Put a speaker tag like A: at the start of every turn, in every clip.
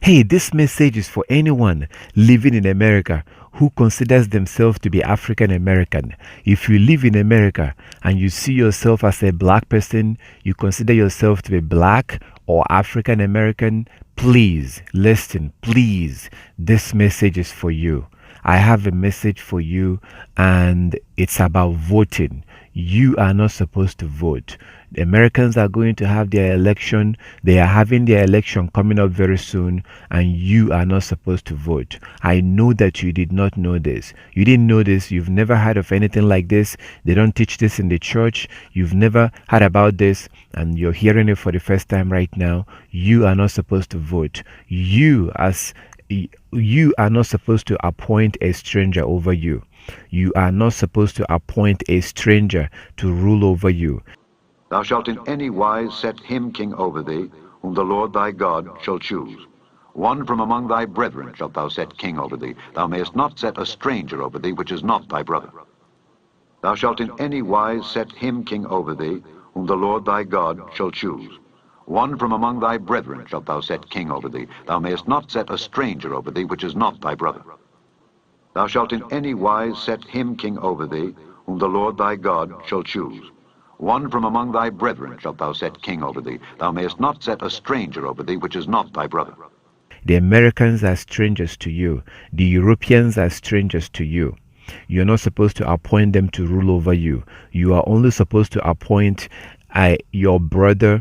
A: Hey, this message is for anyone living in America who considers themselves to be African American. If you live in America and you see yourself as a black person, you consider yourself to be black or African American, please listen, please. This message is for you. I have a message for you, and it's about voting. You are not supposed to vote. The Americans are going to have their election. They are having their election coming up very soon, and you are not supposed to vote. I know that you did not know this. You didn't know this. You've never heard of anything like this. They don't teach this in the church. You've never heard about this, and you're hearing it for the first time right now. You are not supposed to vote. You are not supposed to appoint a stranger over you. You are not supposed to appoint a stranger to rule over you.
B: Thou shalt in any wise set him king over thee, whom the Lord thy God shall choose. One from among thy brethren shalt thou set king over thee. Thou mayest not set a stranger over thee, which is not thy brother. Thou shalt in any wise set him king over thee, whom the Lord thy God shall choose. One from among thy brethren shalt thou set king over thee. Thou mayest not set a stranger over thee, which is not thy brother. Thou shalt in any wise set him king over thee, whom the Lord thy God shall choose. One from among thy brethren shalt thou set king over thee. Thou mayest not set a stranger over thee, which is not thy brother.
A: The Americans are strangers to you. The Europeans are strangers to you. You're not supposed to appoint them to rule over you. You are only supposed to appoint your brother,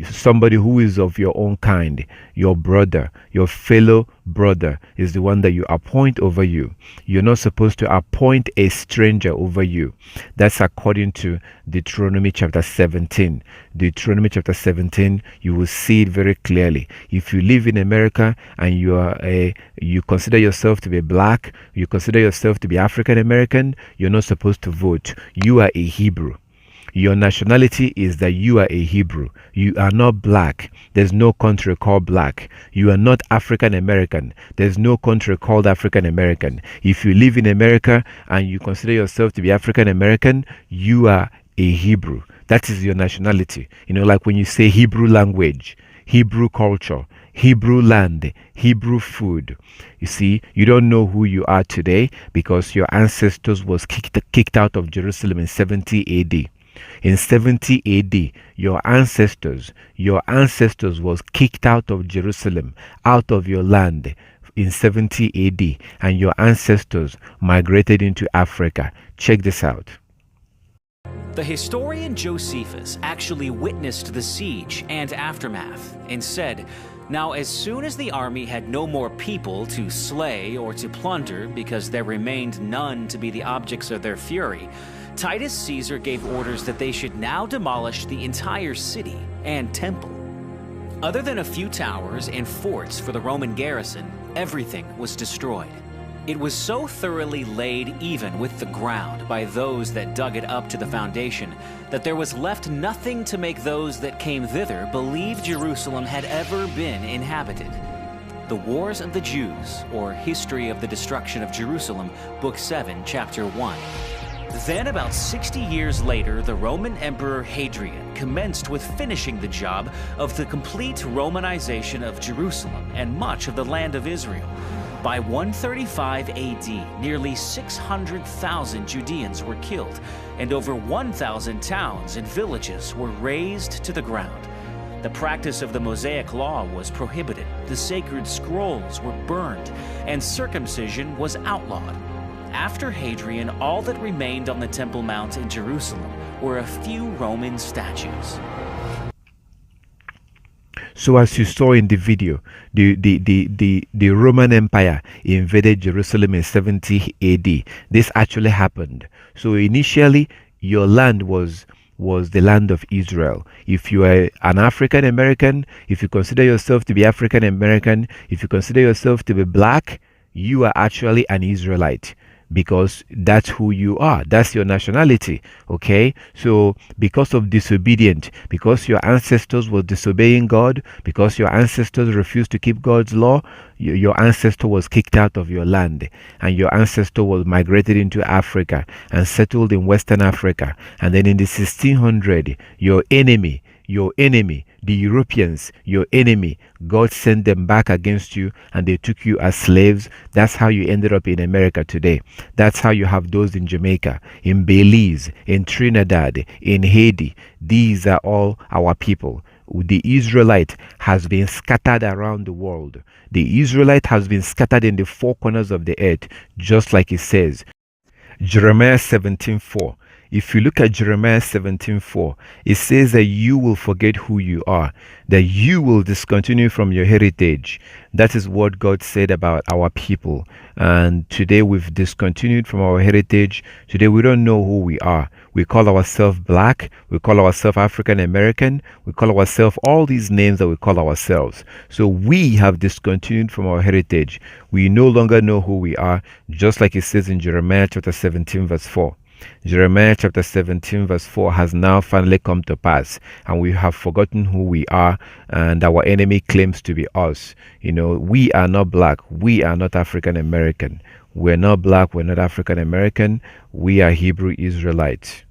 A: somebody who is of your own kind. Your brother, your fellow brother is the one that you appoint over you. You're not supposed to appoint a stranger over you. That's according to Deuteronomy chapter 17. Deuteronomy chapter 17, you will see it very clearly. If you live in America and you consider yourself to be black, you consider yourself to be African American, you're not supposed to vote. You are a Hebrew. Your nationality is that you are a Hebrew. You are not black. There's no country called black. You are not African American. There's no country called African American. If you live in America and you consider yourself to be African American, you are a Hebrew. That is your nationality. You know, like when you say Hebrew language, Hebrew culture, Hebrew land, Hebrew food. You see, you don't know who you are today because your ancestors was kicked out of Jerusalem in 70 AD. In 70 AD, your ancestors was kicked out of Jerusalem, out of your land in 70 AD, and your ancestors migrated into Africa. Check this out.
C: The historian Josephus actually witnessed the siege and aftermath and said, "Now as soon as the army had no more people to slay or to plunder, because there remained none to be the objects of their fury, Titus Caesar gave orders that they should now demolish the entire city and temple." Other than a few towers and forts for the Roman garrison, everything was destroyed. It was so thoroughly laid even with the ground by those that dug it up to the foundation that there was left nothing to make those that came thither believe Jerusalem had ever been inhabited. The Wars of the Jews, or History of the Destruction of Jerusalem, Book 7, Chapter 1. Then, about 60 years later, the Roman Emperor Hadrian commenced with finishing the job of the complete Romanization of Jerusalem and much of the land of Israel. By 135 AD, nearly 600,000 Judeans were killed, and over 1,000 towns and villages were razed to the ground. The practice of the Mosaic Law was prohibited, the sacred scrolls were burned, and circumcision was outlawed. After Hadrian, all that remained on the Temple Mount in Jerusalem were a few Roman statues.
A: So as you saw in the video, the Roman Empire invaded Jerusalem in 70 AD. This actually happened. So initially, your land was the land of Israel. If you are an African American, if you consider yourself to be African American, if you consider yourself to be black, you are actually an Israelite, because that's who you are. That's your nationality. Okay, so because of disobedient, because your ancestors were disobeying God, because your ancestors refused to keep God's law, your ancestor was kicked out of your land, and your ancestor was migrated into Africa and settled in Western Africa. And then in the 1600, your enemy The Europeans, your enemy, God sent them back against you and they took you as slaves. That's how you ended up in America today. That's how you have those in Jamaica, in Belize, in Trinidad, in Haiti. These are all our people. The Israelite has been scattered around the world. The Israelite has been scattered in the four corners of the earth, just like it says. Jeremiah 17:4. If you look at Jeremiah 17:4, it says that you will forget who you are, that you will discontinue from your heritage. That is what God said about our people. And today we've discontinued from our heritage. Today we don't know who we are. We call ourselves black. We call ourselves African American. We call ourselves all these names that we call ourselves. So we have discontinued from our heritage. We no longer know who we are, just like it says in Jeremiah chapter 17 verse 4. Jeremiah chapter 17 verse 4 has now finally come to pass, and we have forgotten who we are, and our enemy claims to be us. We are not black. We are not African American. We're not black. We're not African American. We are Hebrew Israelites.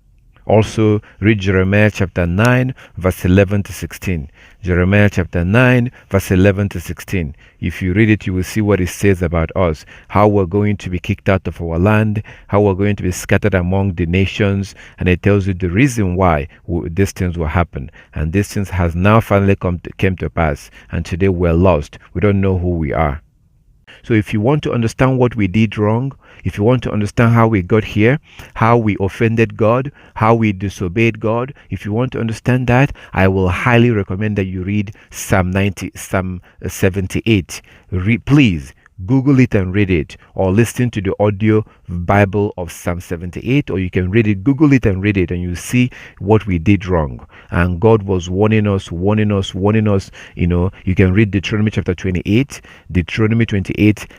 A: Also, read Jeremiah chapter 9, verse 11 to 16. Jeremiah chapter 9, verse 11 to 16. If you read it, you will see what it says about us, how we're going to be kicked out of our land, how we're going to be scattered among the nations, and it tells you the reason why these things will happen. And these things has now finally came to pass, and today we're lost. We don't know who we are. So if you want to understand what we did wrong, if you want to understand how we got here, how we offended God, how we disobeyed God, if you want to understand that, I will highly recommend that you read Psalm 78. Please Google it and read it, or listen to the audio Bible of Psalm 78, or you can read it, Google it and read it, and you see what we did wrong. And God was warning us. You can read Deuteronomy chapter 28,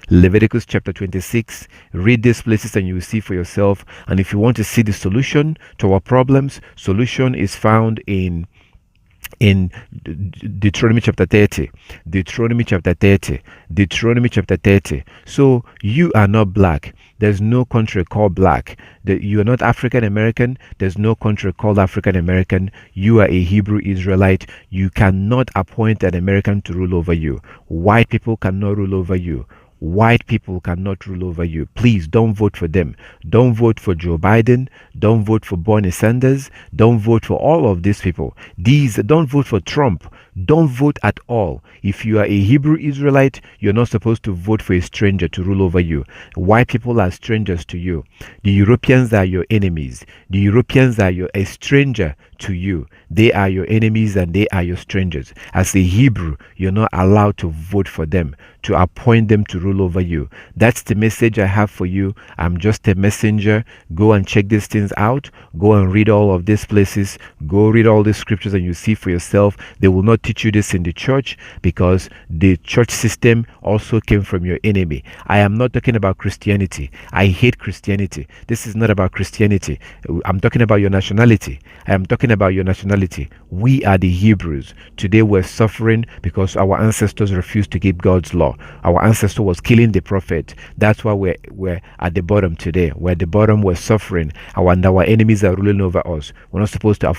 A: Leviticus chapter 26. Read these places and you will see for yourself. And if you want to see the solution to our problems, solution is found in Deuteronomy chapter 30. So you are not black. There's no country called black. You are not African American. There's no country called African American. You are a Hebrew Israelite. You cannot appoint an American to rule over you. White people cannot rule over you. White people cannot rule over you. Please don't vote for them. Don't vote for Joe Biden. Don't vote for Bernie Sanders. Don't vote for all of these people. Don't vote for Trump. Don't vote at all. If you are a Hebrew Israelite, you're not supposed to vote for a stranger to rule over you. White people are strangers to you. The Europeans are your enemies. The Europeans are a stranger to you. They are your enemies and they are your strangers. As a Hebrew, you're not allowed to vote for them, to appoint them to rule over you. That's the message I have for you. I'm just a messenger. Go and check these things out. Go and read all of these places. Go read all these scriptures and you see for yourself. They will not teach you this in the church, because the church system also came from your enemy. I am not talking about Christianity. I hate Christianity. This is not about Christianity. I'm talking about your nationality. I am talking about your nationality. We are the Hebrews. Today we're suffering because our ancestors refused to keep God's law. Our ancestor was killing the prophet. That's why we're at the bottom today. We're at the bottom. We're suffering. Our enemies are ruling over us. We're not supposed to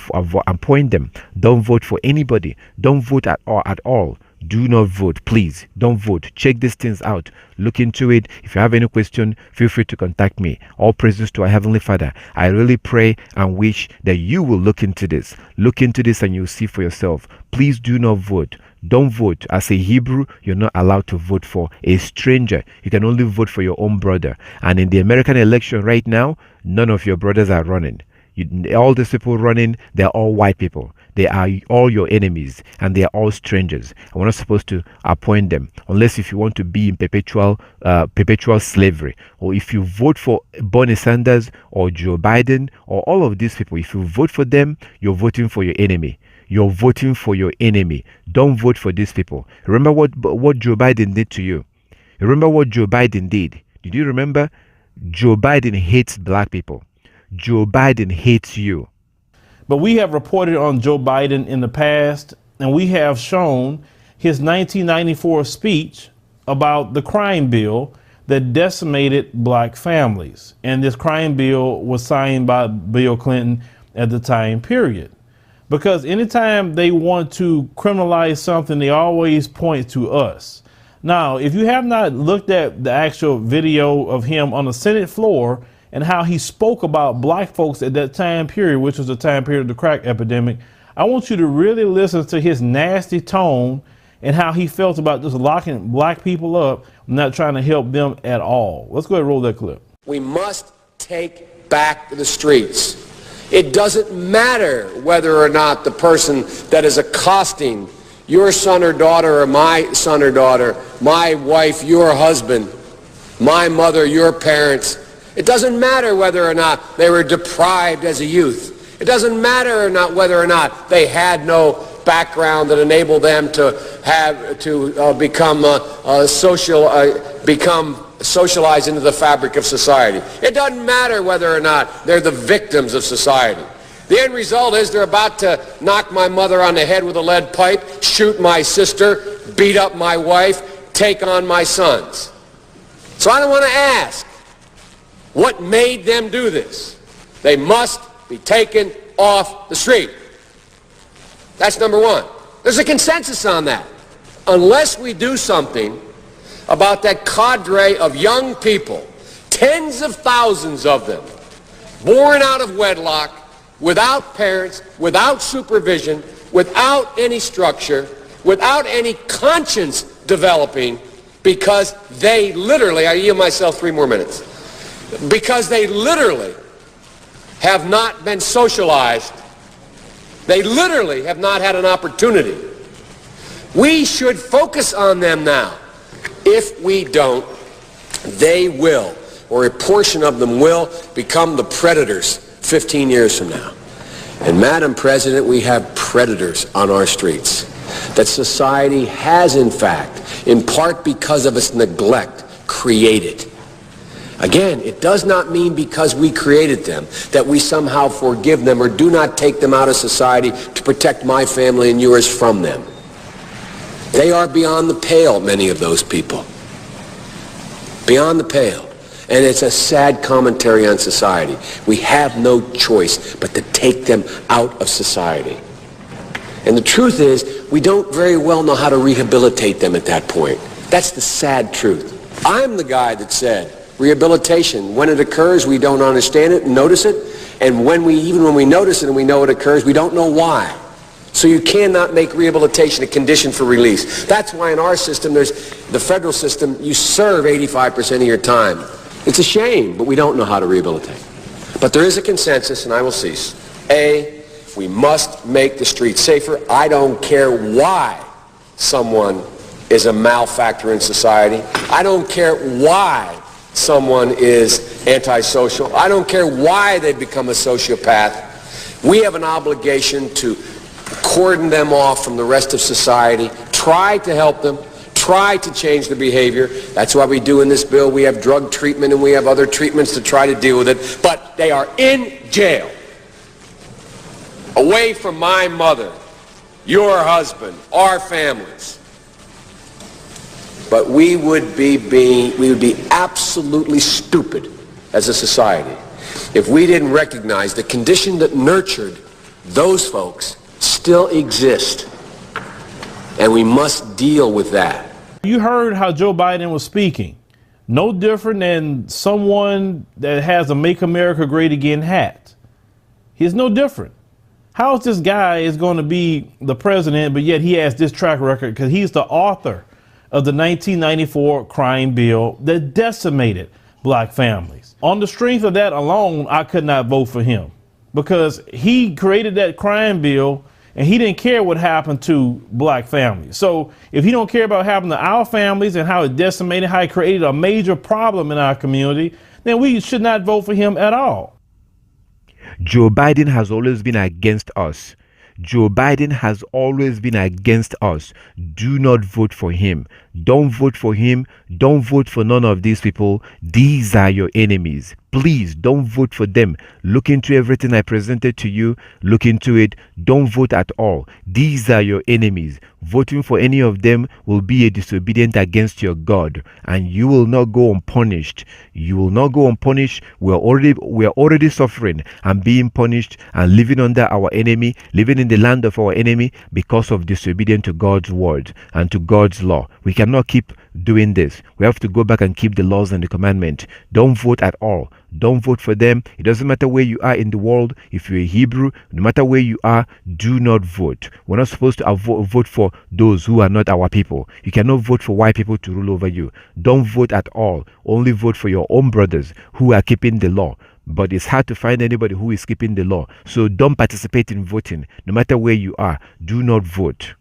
A: appoint them. Don't vote for anybody. Don't vote at all. Do not vote. Please don't vote. Check these things out. Look into it. If you have any question, feel free to contact me. All praises to our Heavenly Father. I really pray and wish that you will look into this. Look into this and you'll see for yourself. Please do not vote. Don't vote. As a Hebrew, you're not allowed to vote for a stranger. You can only vote for your own brother. And in the American election right now, none of your brothers are running. All these people running, they're all white people. They are all your enemies and they are all strangers. And we're not supposed to appoint them unless if you want to be in perpetual slavery. Or if you vote for Bernie Sanders or Joe Biden or all of these people, if you vote for them, you're voting for your enemy. You're voting for your enemy. Don't vote for these people. Remember what Joe Biden did to you. Remember what Joe Biden did. Did you remember? Joe Biden hates black people. Joe Biden hates you.
D: But we have reported on Joe Biden in the past, and we have shown his 1994 speech about the crime bill that decimated black families. And this crime bill was signed by Bill Clinton at the time period. because anytime they want to criminalize something, they always point to us. Now, if you have not looked at the actual video of him on the Senate floor and how he spoke about black folks at that time period, which was the time period of the crack epidemic, I want you to really listen to his nasty tone and how he felt about just locking black people up, not trying to help them at all. Let's go ahead and roll that clip.
E: We must take back the streets. It doesn't matter whether or not the person that is accosting your son or daughter or my son or daughter, my wife, your husband, my mother, your parents. It doesn't matter whether or not they were deprived as a youth. It doesn't matter or not whether or not they had no background that enabled them to become socialized into the fabric of society. It doesn't matter whether or not they're the victims of society. The end result is they're about to knock my mother on the head with a lead pipe, shoot my sister, beat up my wife, take on my sons. So I don't want to ask, what made them do this? They must be taken off the street. That's number one. There's a consensus on that. Unless we do something about that cadre of young people, tens of thousands of them, born out of wedlock, without parents, without supervision, without any structure, without any conscience developing, because they literally, I yield myself 3 more minutes, because they literally have not been socialized. They literally have not had an opportunity. We should focus on them now. If we don't, they will, or a portion of them will, become the predators 15 years from now. And Madam President, we have predators on our streets that society has, in fact, in part because of its neglect, created. Again, it does not mean because we created them that we somehow forgive them or do not take them out of society to protect my family and yours from them. They are beyond the pale, many of those people. Beyond the pale. And it's a sad commentary on society. We have no choice but to take them out of society. And the truth is, we don't very well know how to rehabilitate them at that point. That's the sad truth. I'm the guy that said, rehabilitation, when it occurs, we don't understand it and notice it. And even when we notice it and we know it occurs, we don't know why. So you cannot make rehabilitation a condition for release. That's why in our system, the federal system, you serve 85% of your time. It's a shame, but we don't know how to rehabilitate. But there is a consensus, and I will cease. A, we must make the streets safer. I don't care why someone is a malefactor in society. I don't care why someone is antisocial. I don't care why they become a sociopath. We have an obligation to cordon them off from the rest of society, try to help them, try to change their behavior. That's why we do in this bill. We have drug treatment and we have other treatments to try to deal with it. But they are in jail, away from my mother, your husband, our families. But we would be absolutely stupid as a society if we didn't recognize the condition that nurtured those folks still exist, and we must deal with that.
D: You heard how Joe Biden was speaking. No different than someone that has a Make America Great Again hat. He's no different. How is this guy is going to be the president, but yet he has this track record because he's the author of the 1994 crime bill that decimated black families. On the strength of that alone, I could not vote for him because he created that crime bill and he didn't care what happened to black families. So if he don't care about what happened to our families and how it decimated, how it created a major problem in our community, then we should not vote for him at all.
A: Joe Biden has always been against us. Joe Biden has always been against us. Do not vote for him. Don't vote for him. Don't vote for none of these people. These are your enemies. Please don't vote for them. Look into everything I presented to you. Look into it. Don't vote at all. These are your enemies. Voting for any of them will be a disobedience against your God, and you will not go unpunished. You will not go unpunished. We are already suffering and being punished and living under our enemy, living in the land of our enemy because of disobedience to God's word and to God's law. We cannot keep doing this. We have to go back and keep the laws and the commandment. Don't vote at all. Don't vote for them. It doesn't matter where you are in the world. If you're a Hebrew, no matter where you are, do not vote. We're not supposed to vote for those who are not our people. You cannot vote for white people to rule over you. Don't vote at all. Only vote for your own brothers who are keeping the law. But it's hard to find anybody who is keeping the law. So don't participate in voting. No matter where you are, do not vote.